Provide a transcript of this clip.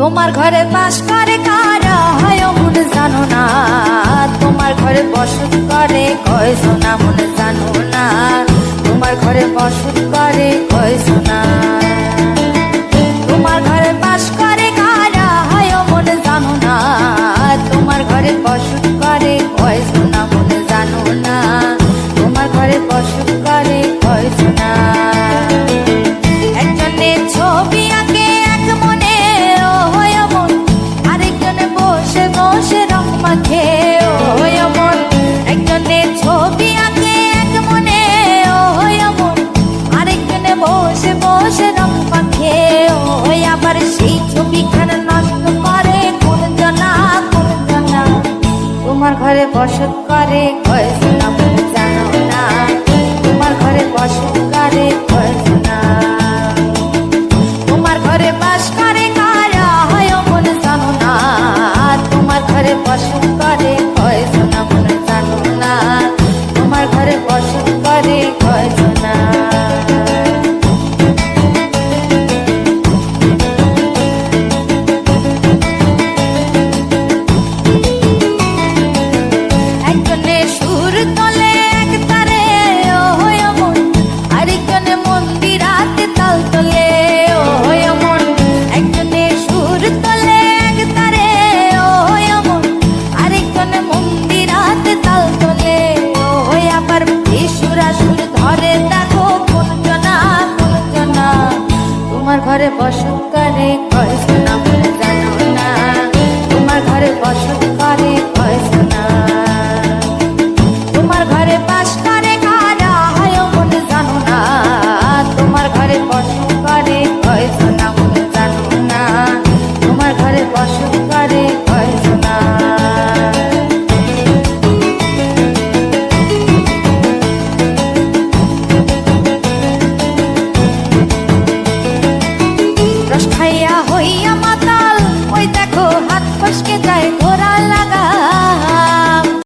তোমার ঘরে বাস করে কারা হয় মন জানো না, তোমার ঘরে বসত করে কয় সোনা মন জানো না, তোমার ঘরে বসত করে কয় সোনা। তোমার ঘরে বাস করে কারা হয় মন জানো না, তোমার ঘরে বসত করে কয় সোনা মন জানো না, তোমার ঘরে বসত করে কয় সোনা। একজনে ছবি আঁকে এক মনে ও হয় মন, আরেকজনে বসে বসে রং মাখে ও হয় মন। একজনে ছবি আঁকে এক মনে ও হয় মন, আরেকজনে বসে বসে রং মাখে ও হয়। আবার সেই ছবিখানা নষ্ট করে কোন জনা কোন জনা, তোমার ঘরে বসত করে কয় সোনা মন জানো না, তোমার ঘরে বসত করে কয় সোনা। তোমার ঘরে বাস করে কারা হয় মন জানো না, তোমার ঘরে বসত করে কয় সোনা মন জানো না, তোমার ঘরে বসত করে কয় সোনা। একজনে সুর তোলে এক তারে ও হয় মন, আরেকজনে মন্দিরাতে তাল তোলে ও হয় মন। একজনে সুর তোলে এক তারে ও হয় মন, আরেকজনে মন্দিরাতে তাল তোলে ও হয়। আবার সুরা সুর ধরে দেখো কোন জনা কোন জনা, তোমার ঘরে বসত করে কয় সোনা মন জানো না, তোমার ঘরে বসত করে কয় সোনা।